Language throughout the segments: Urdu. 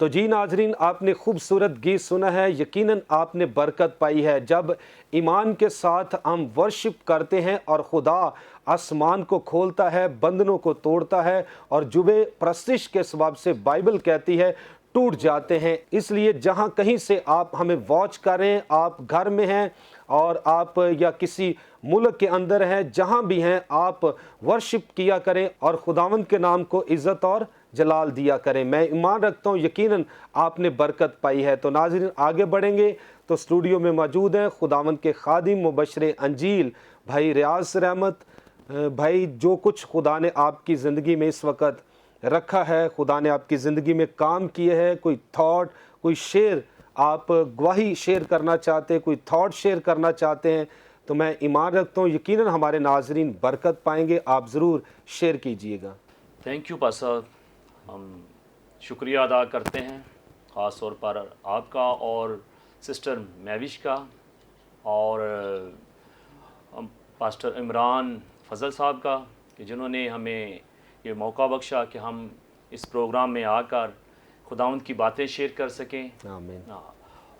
تو جی ناظرین، آپ نے خوبصورت گیت سنا ہے، یقیناً آپ نے برکت پائی ہے۔ جب ایمان کے ساتھ ہم ورشپ کرتے ہیں اور خدا آسمان کو کھولتا ہے، بندنوں کو توڑتا ہے، اور جبے پرستش کے سبب سے بائبل کہتی ہے ٹوٹ جاتے ہیں۔ اس لیے جہاں کہیں سے آپ ہمیں واچ کریں، آپ گھر میں ہیں اور آپ یا کسی ملک کے اندر ہیں، جہاں بھی ہیں، آپ ورشپ کیا کریں اور خداوند کے نام کو عزت اور جلال دیا کریں۔ میں ایمان رکھتا ہوں یقیناً آپ نے برکت پائی ہے۔ تو ناظرین آگے بڑھیں گے تو اسٹوڈیو میں موجود ہیں خداوند کے خادم مبشر انجیل بھائی ریاض رحمت۔ بھائی، جو کچھ خدا نے آپ کی زندگی میں اس وقت رکھا ہے، خدا نے آپ کی زندگی میں کام کیے ہے، کوئی تھاٹ، کوئی شعر، آپ گواہی شیئر کرنا چاہتے ہیں، کوئی تھاٹ شیئر کرنا چاہتے ہیں، تو میں ایمان رکھتا ہوں یقیناً ہمارے ناظرین برکت پائیں گے۔ آپ ضرور شیئر کیجئے گا۔ تھینک یو پاسٹر، ہم شکریہ ادا کرتے ہیں خاص طور پر آپ کا اور سسٹر میوش کا، اور پاسٹر عمران فضل صاحب کا، کہ جنہوں نے ہمیں یہ موقع بخشا کہ ہم اس پروگرام میں آ کر خداوند کی باتیں شیئر کر سکیں۔ آمین۔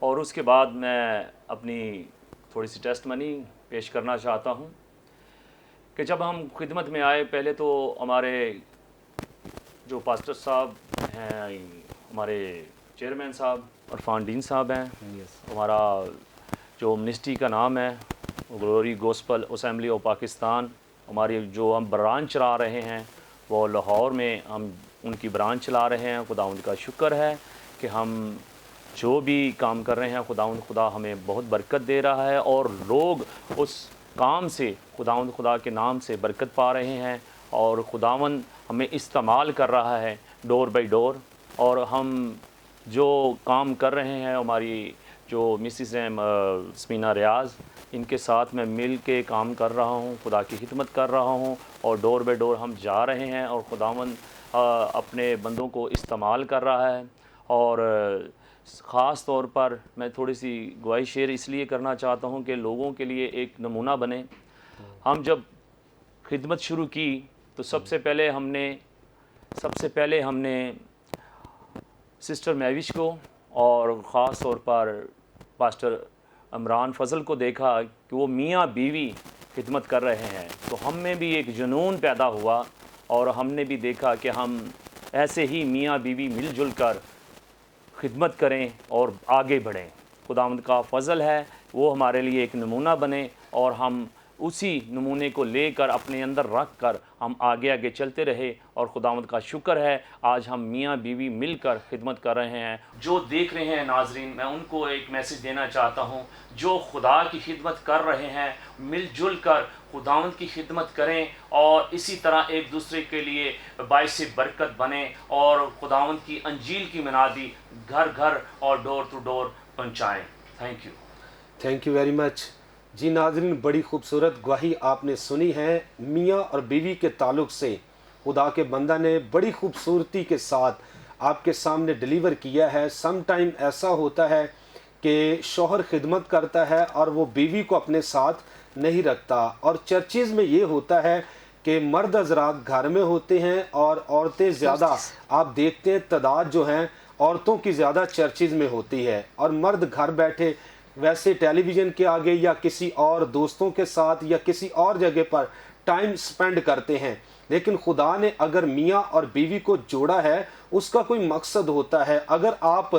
اور اس کے بعد میں اپنی تھوڑی سی ٹیسٹ منی پیش کرنا چاہتا ہوں کہ جب ہم خدمت میں آئے، پہلے تو ہمارے جو پاسٹر صاحب ہیں، ہمارے چیئرمین صاحب عرفان ڈین صاحب ہیں، ہمارا جو منسٹری کا نام ہے glory gospel assembly of Pakistan, ہماری جو ہم برانچ چلا رہے ہیں وہ لاہور میں ہم ان کی برانچ چلا رہے ہیں۔ خداوند کا شکر ہے کہ ہم جو بھی کام کر رہے ہیں خدا ہمیں بہت برکت دے رہا ہے، اور لوگ اس کام سے خداوند خدا کے نام سے برکت پا رہے ہیں، اور خداوند ہمیں استعمال کر رہا ہے ڈور بائی ڈور۔ اور ہم جو کام کر رہے ہیں، ہماری جو مسز ہیں سمینا ریاض، ان کے ساتھ میں مل کے کام کر رہا ہوں، خدا کی خدمت کر رہا ہوں، اور ڈور بائی ڈور ہم جا رہے ہیں، اور خداوند اپنے بندوں کو استعمال کر رہا ہے۔ اور خاص طور پر میں تھوڑی سی گواہی شیئر اس لیے کرنا چاہتا ہوں کہ لوگوں کے لیے ایک نمونہ بنے۔ ہم جب خدمت شروع کی تو سب سے پہلے ہم نے سسٹر میوش کو اور خاص طور پر پاسٹر عمران فضل کو دیکھا کہ وہ میاں بیوی خدمت کر رہے ہیں، تو ہم میں بھی ایک جنون پیدا ہوا، اور ہم نے بھی دیکھا کہ ہم ایسے ہی میاں بیوی مل جل کر خدمت کریں اور آگے بڑھیں۔ خداوند کا فضل ہے وہ ہمارے لیے ایک نمونہ بنے، اور ہم اسی نمونے کو لے کر اپنے اندر رکھ کر ہم آگے چلتے رہے، اور خداوند کا شکر ہے آج ہم میاں بیوی مل کر خدمت کر رہے ہیں۔ جو دیکھ رہے ہیں ناظرین، میں ان کو ایک میسج دینا چاہتا ہوں، جو خدا کی خدمت کر رہے ہیں مل جل کر خداوند کی خدمت کریں، اور اسی طرح ایک دوسرے کے لیے باعث برکت بنیں، اور خداوند کی انجیل کی منادی گھر گھر اور ڈور ٹو ڈور پہنچائیں۔ Thank you. Thank you very much. جی ناظرین، بڑی خوبصورت گواہی آپ نے سنی ہے میاں اور بیوی کے تعلق سے۔ خدا کے بندہ نے بڑی خوبصورتی کے ساتھ آپ کے سامنے ڈیلیور کیا ہے۔ سم ٹائم ایسا ہوتا ہے کہ شوہر خدمت کرتا ہے اور وہ بیوی کو اپنے ساتھ نہیں رکھتا، اور چرچز میں یہ ہوتا ہے کہ مرد حضرات گھر میں ہوتے ہیں اور عورتیں زیادہ، آپ دیکھتے ہیں تعداد جو ہیں عورتوں کی زیادہ چرچز میں ہوتی ہے، اور مرد گھر بیٹھے ویسے ٹیلی ویژن کے آگے یا کسی اور دوستوں کے ساتھ یا کسی اور جگہ پر ٹائم سپینڈ کرتے ہیں۔ لیکن خدا نے اگر میاں اور بیوی کو جوڑا ہے، اس کا کوئی مقصد ہوتا ہے۔ اگر آپ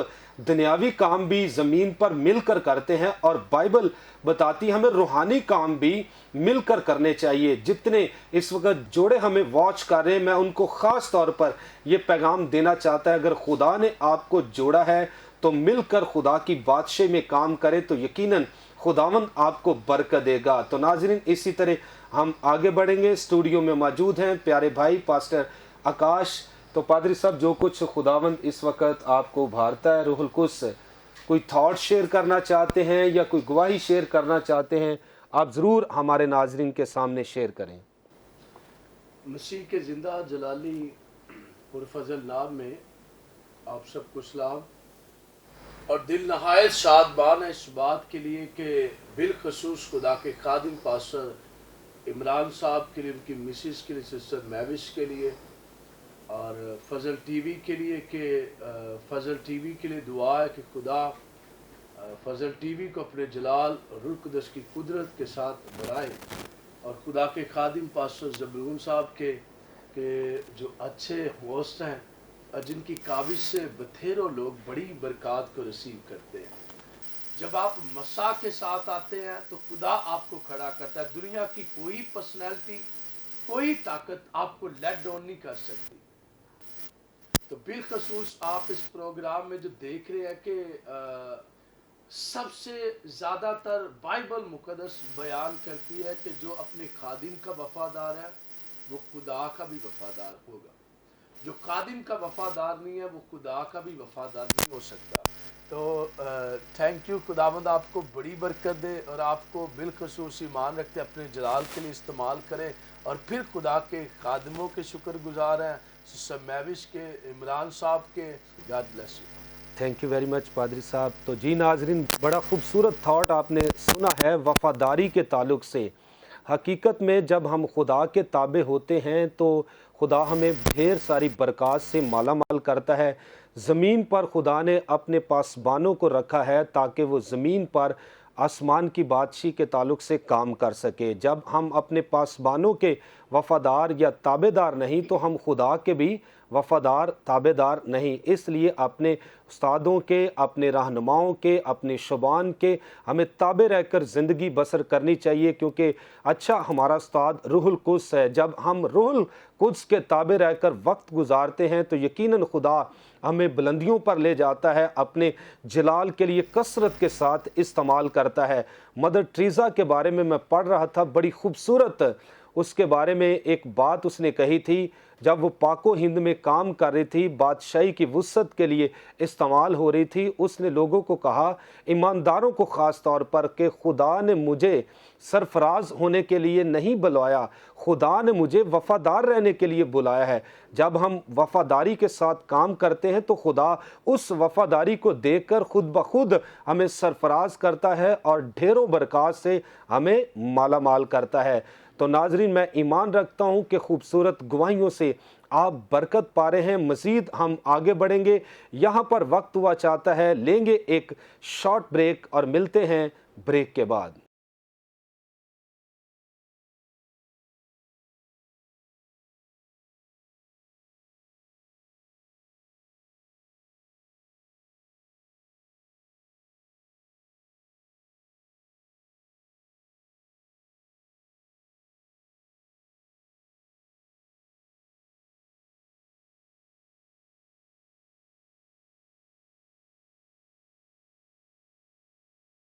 دنیاوی کام بھی زمین پر مل کر کرتے ہیں، اور بائبل بتاتی ہمیں روحانی کام بھی مل کر کرنے چاہیے۔ جتنے اس وقت جوڑے ہمیں واچ کر رہے ہیں، میں ان کو خاص طور پر یہ پیغام دینا چاہتا ہے، اگر خدا نے آپ کو جوڑا ہے تو مل کر خدا کی بادشاہی میں کام کرے تو یقیناً خداوند آپ کو برکت دے گا۔ تو ناظرین اسی طرح ہم آگے بڑھیں گے۔ اسٹوڈیو میں موجود ہیں پیارے بھائی پاسٹر آکاش۔ تو پادری صاحب، جو کچھ خداوند اس وقت آپ کو ابھارتا ہے روح القدس، کوئی تھاٹ شیئر کرنا چاہتے ہیں یا کوئی گواہی شیئر کرنا چاہتے ہیں، آپ ضرور ہمارے ناظرین کے سامنے شیئر کریں۔ مسیح کے زندہ جلالی پرفضل نام میں آپ سب کو سلام، اور دل نہایت شادمان ہے اس بات کے لیے کہ بالخصوص خدا کے خادم پاسٹر عمران صاحب کے لیے، ان کی مسز کے لیے، سسٹر میوش کے لیے، اور فضل ٹی وی کے لیے کہ فضل ٹی وی کے لیے دعا ہے کہ خدا فضل ٹی وی کو اپنے جلال اور روح القدس کی قدرت کے ساتھ بڑھائے، اور خدا کے خادم پاسٹر زبلون صاحب کے جو اچھے ہوسٹ ہیں اور جن کی کاوش سے بتھیروں لوگ بڑی برکات کو رسیو کرتے ہیں۔ جب آپ مسا کے ساتھ آتے ہیں تو خدا آپ کو کھڑا کرتا ہے، دنیا کی کوئی پرسنالٹی، کوئی طاقت آپ کو لیٹ ڈاؤن نہیں کر سکتی۔ تو بالخصوص آپ اس پروگرام میں جو دیکھ رہے ہیں کہ سب سے زیادہ تر بائبل مقدس بیان کرتی ہے کہ جو اپنے خادم کا وفادار ہے وہ خدا کا بھی وفادار ہوگا، جو خادم کا وفادار نہیں ہے وہ خدا کا بھی وفادار نہیں ہو سکتا۔ تو تھینک یو، خداوند آپ کو بڑی برکت دے اور آپ کو بالخصوص ایمان رکھتے اپنے جلال کے لیے استعمال کرے، اور پھر خدا کے خادموں کے شکر گزار ہیں، سسٹر میوش کے، عمران صاحب کے۔ God bless you. Thank you very مچ پادری صاحب۔ تو جی ناظرین، بڑا خوبصورت تھاٹ آپ نے سنا ہے وفاداری کے تعلق سے۔ حقیقت میں جب ہم خدا کے تابع ہوتے ہیں تو خدا ہمیں ڈھیر ساری برکات سے مالا مال کرتا ہے۔ زمین پر خدا نے اپنے پاسبانوں کو رکھا ہے تاکہ وہ زمین پر آسمان کی بادشاہی کے تعلق سے کام کر سکے۔ جب ہم اپنے پاسبانوں کے وفادار یا تابع دار نہیں تو ہم خدا کے بھی وفادار تابع دار نہیں۔ اس لیے اپنے استادوں کے، اپنے رہنماؤں کے، اپنے شبان کے ہمیں تابع رہ کر زندگی بسر کرنی چاہیے، کیونکہ اچھا ہمارا استاد روح القدس ہے۔ جب ہم روح القدس کے تابع رہ کر وقت گزارتے ہیں تو یقیناً خدا ہمیں بلندیوں پر لے جاتا ہے، اپنے جلال کے لیے کثرت کے ساتھ استعمال کرتا ہے۔ مدر ٹریزا کے بارے میں پڑھ رہا تھا، بڑی خوبصورت اس کے بارے میں ایک بات اس نے کہی تھی۔ جب وہ پاک و ہند میں کام کر رہی تھی، بادشاہی کی وسعت کے لیے استعمال ہو رہی تھی، اس نے لوگوں کو کہا، ایمانداروں کو خاص طور پر، کہ خدا نے مجھے سرفراز ہونے کے لیے نہیں بلایا، خدا نے مجھے وفادار رہنے کے لیے بلایا ہے۔ جب ہم وفاداری کے ساتھ کام کرتے ہیں تو خدا اس وفاداری کو دیکھ کر خود بخود ہمیں سرفراز کرتا ہے اور ڈھیروں برکات سے ہمیں مالا مال کرتا ہے۔ تو ناظرین، میں ایمان رکھتا ہوں کہ خوبصورت گواہیوں سے آپ برکت پا رہے ہیں۔ مزید ہم آگے بڑھیں گے، یہاں پر وقت ہوا چاہتا ہے لیں گے ایک شارٹ بریک اور ملتے ہیں بریک کے بعد۔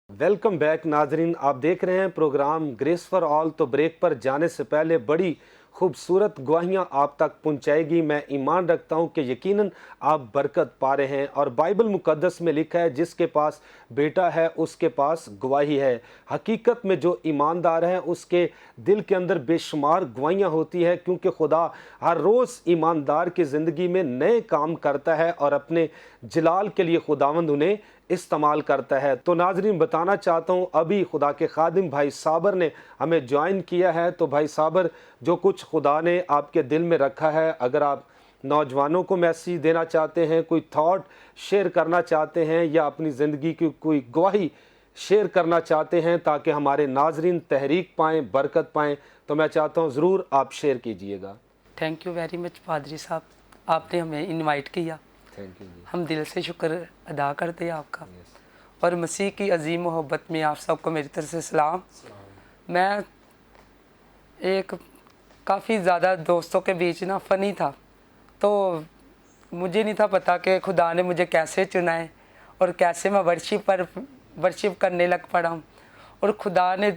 ویلکم بیک ناظرین، آپ دیکھ رہے ہیں پروگرام گریس فار آل۔ تو بریک پر جانے سے پہلے بڑی خوبصورت گواہیاں آپ تک پہنچائے گی۔ میں ایمان رکھتا ہوں کہ یقیناً آپ برکت پا رہے ہیں، اور بائبل مقدس میں لکھا ہے جس کے پاس بیٹا ہے اس کے پاس گواہی ہے۔ حقیقت میں جو ایماندار ہے اس کے دل کے اندر بے شمار گواہیاں ہوتی ہے، کیونکہ خدا ہر روز ایماندار کی زندگی میں نئے کام کرتا ہے اور اپنے جلال کے لیے خداوند انہیں استعمال کرتا ہے۔ تو ناظرین، بتانا چاہتا ہوں ابھی خدا کے خادم بھائی صابر نے ہمیں جوائن کیا ہے۔ تو بھائی صابر، جو کچھ خدا نے آپ کے دل میں رکھا ہے، اگر آپ نوجوانوں کو میسیج دینا چاہتے ہیں، کوئی تھاٹ شیئر کرنا چاہتے ہیں، یا اپنی زندگی کی کوئی گواہی شیئر کرنا چاہتے ہیں تاکہ ہمارے ناظرین تحریک پائیں، برکت پائیں، تو میں چاہتا ہوں ضرور آپ شیئر کیجئے گا۔ تھینک یو ویری مچ پادری صاحب، آپ نے ہمیں انوائٹ کیا، تھینک یو جی۔ ہم دل سے شکر ادا کرتے ہیں آپ کا، اور مسیح کی عظیم محبت میں آپ سب کو میری طرف سے سلام۔ میں ایک کافی زیادہ دوستوں کے بیچ نا فنی تھا، تو مجھے نہیں تھا پتہ کہ خدا نے مجھے کیسے چنا ہے اور کیسے میں ورشپ کرنے لگ پڑا ہوں، اور خدا نے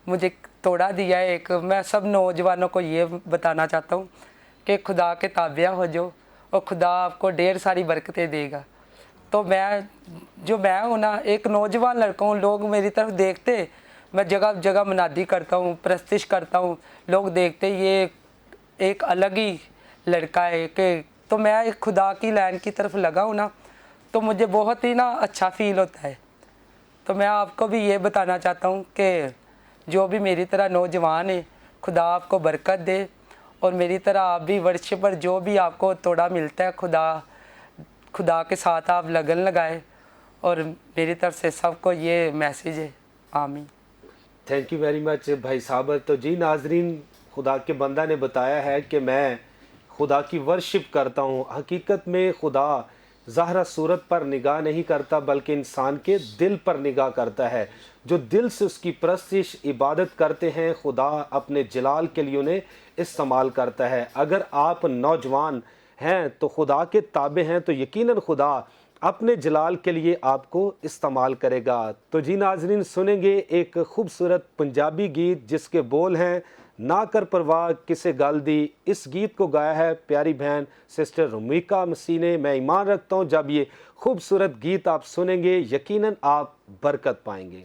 مجھے توڑا دیا ہے۔ ایک میں سب نوجوانوں کو یہ بتانا چاہتا ہوں کہ خدا کے تابع ہو جو، اور خدا آپ کو ڈھیر ساری برکتیں دے گا۔ تو میں ہوں نا، ایک نوجوان لڑکا ہوں، لوگ میری طرف دیکھتے، میں جگہ جگہ منادی کرتا ہوں، پرستش کرتا ہوں، لوگ دیکھتے یہ ایک الگ ہی لڑکا ہے کہ، تو میں ایک خدا کی لائن کی طرف لگا ہوں نا، تو مجھے بہت ہی نا اچھا فیل ہوتا ہے۔ تو میں آپ کو بھی یہ بتانا چاہتا ہوں کہ جو بھی میری طرح نوجوان ہے، خدا آپ کو برکت دے، اور میری طرح آپ بھی ورشپر جو بھی آپ کو توڑا ملتا ہے خدا کے ساتھ آپ لگن لگائے، اور میری طرف سے سب کو یہ میسیج ہے. آمین. تھینک یو ویری مچ بھائی صابر. تو جی ناظرین، خدا کے بندہ نے بتایا ہے کہ میں خدا کی ورشپ کرتا ہوں. حقیقت میں خدا ظاہرہ صورت پر نگاہ نہیں کرتا بلکہ انسان کے دل پر نگاہ کرتا ہے. جو دل سے اس کی پرستش عبادت کرتے ہیں خدا اپنے جلال کے لیے انہیں استعمال کرتا ہے. اگر آپ نوجوان ہیں تو خدا کے تابع ہیں تو یقیناً خدا اپنے جلال کے لیے آپ کو استعمال کرے گا. تو جی ناظرین، سنیں گے ایک خوبصورت پنجابی گیت جس کے بول ہیں نہ کر پرواہ کسے گل دی. اس گیت کو گایا ہے پیاری بہن سسٹر رمیکا مسیح نے. میں ایمان رکھتا ہوں جب یہ خوبصورت گیت آپ سنیں گے یقیناً آپ برکت پائیں گے.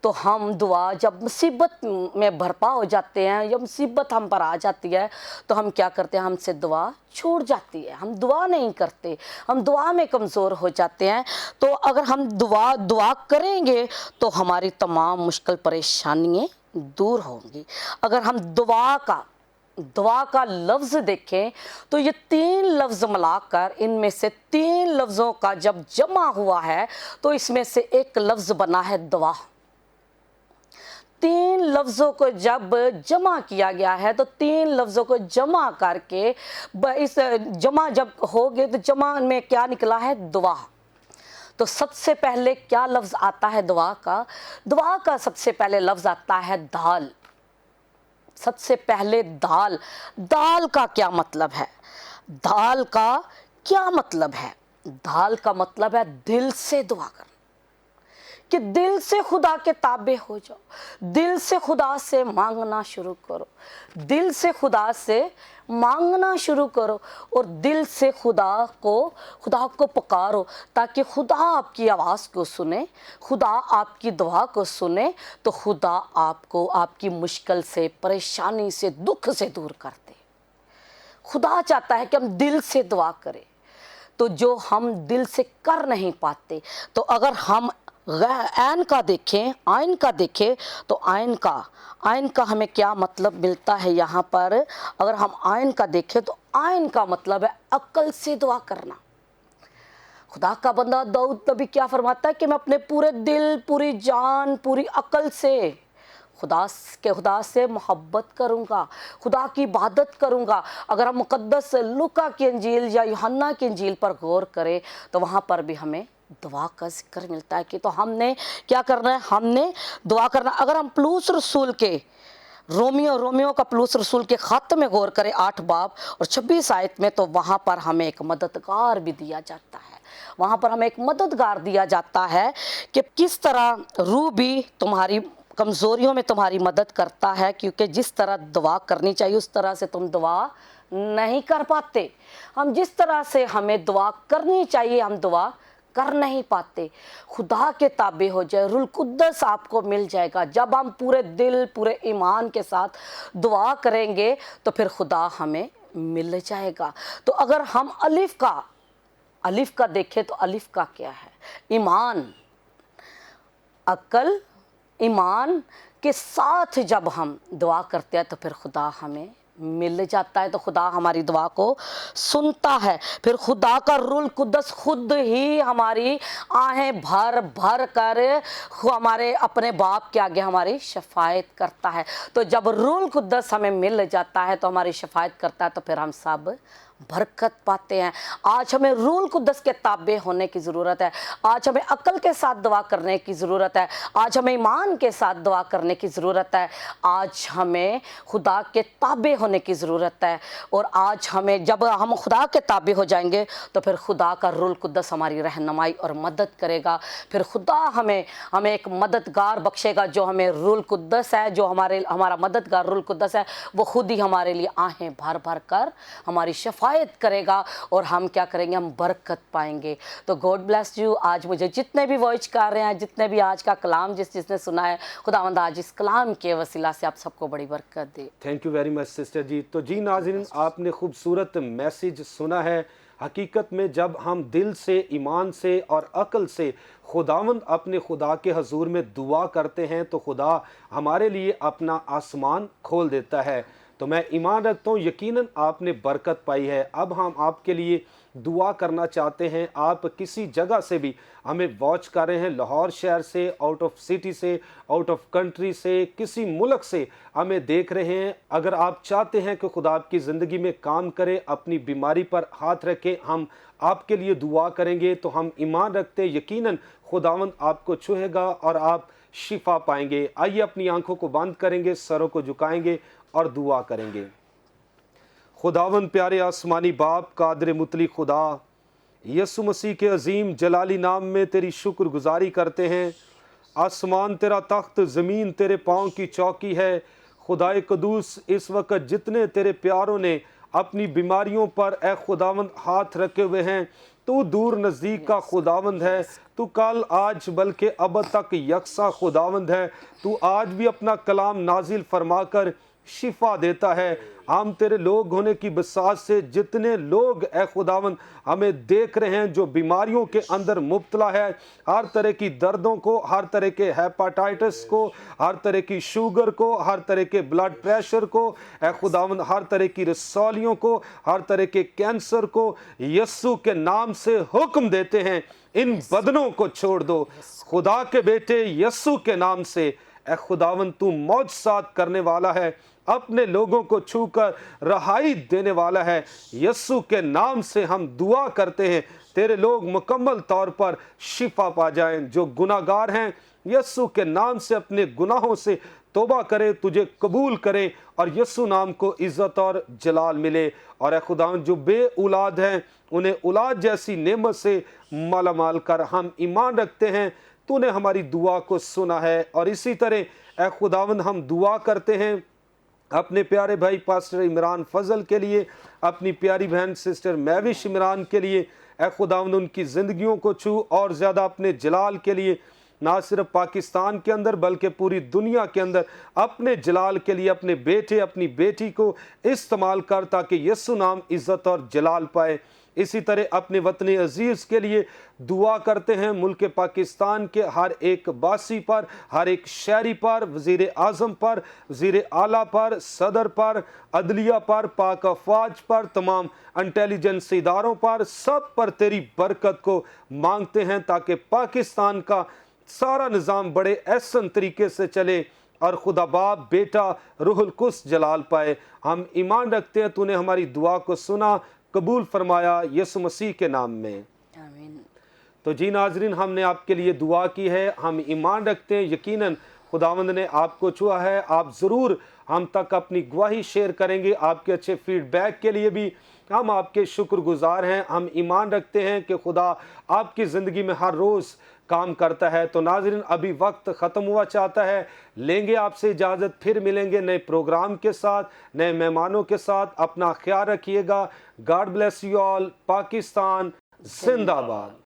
تو ہم دعا جب مصیبت میں بھرپا ہو جاتے ہیں یا مصیبت ہم پر آ جاتی ہے تو ہم کیا کرتے ہیں, ہم سے دعا چھوٹ جاتی ہے, ہم دعا نہیں کرتے, ہم دعا میں کمزور ہو جاتے ہیں. تو اگر ہم دعا کریں گے تو ہماری تمام مشکل پریشانیاں دور ہوں گی. اگر ہم دعا کا لفظ دیکھیں تو یہ 3 لفظ ملا کر ان میں سے 3 لفظوں کا جب جمع ہوا ہے تو اس میں سے ایک لفظ بنا ہے دعا. 3 لفظوں کو جب جمع کیا گیا ہے تو 3 لفظوں کو جمع کر کے اس جمع جب ہو گئے تو جمع میں کیا نکلا ہے, دعا. تو سب سے پہلے کیا لفظ آتا ہے دعا کا سب سے پہلے لفظ آتا ہے دال. سب سے پہلے دال کا کیا مطلب ہے؟ دال کا کیا مطلب ہے؟ دال کا مطلب ہے دل سے دعا کرنا, کہ دل سے خدا کے تابع ہو جاؤ, دل سے خدا سے مانگنا شروع کرو, دل سے خدا سے مانگنا شروع کرو اور دل سے خدا کو پکارو تاکہ خدا آپ کی آواز کو سنے, خدا آپ کی دعا کو سنے تو خدا آپ کو آپ کی مشکل سے, پریشانی سے, دکھ سے دور کر دے. خدا چاہتا ہے کہ ہم دل سے دعا کریں, تو جو ہم دل سے کر نہیں پاتے, تو اگر ہم آئین کا دیکھیں تو آئین کا ہمیں کیا مطلب ملتا ہے یہاں پر؟ اگر ہم آئین کا دیکھیں تو آئین کا مطلب ہے عقل سے دعا کرنا. خدا کا بندہ داؤد نبی کیا فرماتا ہے کہ میں اپنے پورے دل, پوری جان, پوری عقل سے خدا سے محبت کروں گا, خدا کی عبادت کروں گا. اگر ہم مقدس لوکا کی انجیل یا یوحنا کی انجیل پر غور کریں تو وہاں پر بھی ہمیں دعا کا ذکر ملتا ہے کہ تو ہم نے کیا کرنا ہے, ہم نے دعا کرنا. اگر ہم پولس رسول کے رومیو کا پولس رسول کے خط میں غور کریں 8 باب اور 26 آیت میں, تو وہاں پر ہمیں ایک مددگار بھی دیا جاتا ہے. وہاں پر ہمیں ایک مددگار دیا جاتا ہے کہ کس طرح روح بھی تمہاری کمزوریوں میں تمہاری مدد کرتا ہے, کیونکہ جس طرح دعا کرنی چاہیے اس طرح سے تم دعا نہیں کر پاتے. ہم جس طرح سے ہمیں دعا کرنی چاہیے ہم دعا کر نہیں پاتے. خدا کے تابع ہو جائے, روح القدس آپ کو مل جائے گا. جب ہم پورے دل, پورے ایمان کے ساتھ دعا کریں گے تو پھر خدا ہمیں مل جائے گا. تو اگر ہم الف کا دیکھیں تو الف کا کیا ہے؟ ایمان. عقل, ایمان کے ساتھ جب ہم دعا کرتے ہیں تو پھر خدا ہمیں مل جاتا ہے, تو خدا ہماری دعا کو سنتا ہے. پھر خدا کا روح القدس خود ہی ہماری آہیں بھر بھر کر ہمارے اپنے باپ کے آگے ہماری شفاعت کرتا ہے. تو جب روح القدس ہمیں مل جاتا ہے تو ہماری شفاعت کرتا ہے, تو پھر ہم سب برکت پاتے ہیں. آج ہمیں روح القدس کے تابع ہونے کی ضرورت ہے. آج ہمیں عقل کے ساتھ دعا کرنے کی ضرورت ہے. آج ہمیں ایمان کے ساتھ دعا کرنے کی ضرورت ہے. آج ہمیں خدا کے تابع ہونے کی ضرورت ہے. اور آج ہمیں جب ہم خدا کے تابع ہو جائیں گے تو پھر خدا کا روح القدس ہماری رہنمائی اور مدد کرے گا. پھر خدا ہمیں ایک مددگار بخشے گا جو ہمیں روح القدس ہے, جو ہمارا مددگار روح القدس ہے, وہ خود ہی ہمارے لیے آہیں بھر بھر کر ہماری شفاعت کرے گا اور ہم کیا کریں گے, ہم برکت پائیں گے. تو گاڈ بلیس یو. آج مجھے جتنے بھی وائچ کر رہے ہیں, جتنے بھی آج کا کلام جس نے سنا ہے, خداوند آج اس کلام کے وسیلہ سے آپ سب کو بڑی برکت دے. Thank you very much sister ji. تو جی ناظرین, آپ نے خوبصورت میسیج سنا ہے. حقیقت میں جب ہم دل سے, ایمان سے اور عقل سے خداوند اپنے خدا کے حضور میں دعا کرتے ہیں تو خدا ہمارے لیے اپنا آسمان کھول دیتا ہے. تو میں ایمان رکھتا ہوں یقیناً آپ نے برکت پائی ہے. اب ہم آپ کے لیے دعا کرنا چاہتے ہیں. آپ کسی جگہ سے بھی ہمیں واچ کر رہے ہیں, لاہور شہر سے, آؤٹ آف سٹی سے, آؤٹ آف کنٹری سے, کسی ملک سے ہمیں دیکھ رہے ہیں, اگر آپ چاہتے ہیں کہ خدا آپ کی زندگی میں کام کرے, اپنی بیماری پر ہاتھ رکھے, ہم آپ کے لیے دعا کریں گے, تو ہم ایمان رکھتے یقیناً خداوند آپ کو چھوئے گا اور آپ شفا پائیں گے. آئیے اپنی آنکھوں کو بند کریں گے, سروں کو جھکائیں گے اور دعا کریں گے. خداوند پیارے آسمانی باپ, قادر مطلق خدا, یسوع مسیح کے عظیم جلالی نام میں تیری شکر گزاری کرتے ہیں. آسمان تیرا تخت, زمین تیرے پاؤں کی چوکی ہے. خدائے قدوس, اس وقت جتنے تیرے پیاروں نے اپنی بیماریوں پر اے خداوند ہاتھ رکھے ہوئے ہیں, تو دور نزدیک کا خداوند ہے, تو کل آج بلکہ اب تک یکساں خداوند ہے. تو آج بھی اپنا کلام نازل فرما کر شفا دیتا ہے. ہم تیرے لوگ ہونے کی بساط سے جتنے لوگ اے خداوند ہمیں دیکھ رہے ہیں جو بیماریوں کے اندر مبتلا ہے, ہر طرح کی دردوں کو, ہر طرح کے ہیپاٹائٹس کو, ہر طرح کی شوگر کو, ہر طرح کے بلڈ پریشر کو اے خداوند, ہر طرح کی رسولیوں کو, ہر طرح کے کینسر کو, یسوع کے نام سے حکم دیتے ہیں ان بدنوں کو چھوڑ دو. خدا کے بیٹے یسوع کے نام سے اے خداوند تو معجزات کرنے والا ہے, اپنے لوگوں کو چھو کر رہائی دینے والا ہے. یسوع کے نام سے ہم دعا کرتے ہیں تیرے لوگ مکمل طور پر شفا پا جائیں. جو گناہ گار ہیں یسوع کے نام سے اپنے گناہوں سے توبہ کرے, تجھے قبول کرے اور یسوع نام کو عزت اور جلال ملے. اور اے خداوند جو بے اولاد ہیں انہیں اولاد جیسی نعمت سے مالا مال کر. ہم ایمان رکھتے ہیں تو نے ہماری دعا کو سنا ہے. اور اسی طرح اے خداوند ہم دعا کرتے ہیں اپنے پیارے بھائی پاسٹر عمران فضل کے لیے, اپنی پیاری بہن سسٹر مہوش عمران کے لیے. اے خداوند ان کی زندگیوں کو چھو اور زیادہ اپنے جلال کے لیے, نہ صرف پاکستان کے اندر بلکہ پوری دنیا کے اندر اپنے جلال کے لیے اپنے بیٹے اپنی بیٹی کو استعمال کر تاکہ یسوع نام عزت اور جلال پائے. اسی طرح اپنے وطن عزیز کے لیے دعا کرتے ہیں, ملک پاکستان کے ہر ایک باسی پر, ہر ایک شہری پر, وزیر اعظم پر, وزیر اعلیٰ پر, صدر پر, عدلیہ پر, پاک افواج پر, تمام انٹیلیجنس اداروں پر, سب پر تیری برکت کو مانگتے ہیں تاکہ پاکستان کا سارا نظام بڑے احسن طریقے سے چلے اور خدا باپ بیٹا روح القدس جلال پائے. ہم ایمان رکھتے ہیں تو نے ہماری دعا کو سنا, قبول فرمایا یسوع مسیح کے نام میں, آمین. تو جی ناظرین ہم نے آپ کے لیے دعا کی ہے. ہم ایمان رکھتے ہیں یقیناً خداوند نے آپ کو چھوا ہے. آپ ضرور ہم تک اپنی گواہی شیئر کریں گے. آپ کے اچھے فیڈ بیک کے لیے بھی ہم آپ کے شکر گزار ہیں. ہم ایمان رکھتے ہیں کہ خدا آپ کی زندگی میں ہر روز کام کرتا ہے. تو ناظرین ابھی وقت ختم ہوا چاہتا ہے, لیں گے آپ سے اجازت, پھر ملیں گے نئے پروگرام کے ساتھ, نئے مہمانوں کے ساتھ. اپنا خیال رکھیے گا. God bless you all. Pakistan زندہ باد.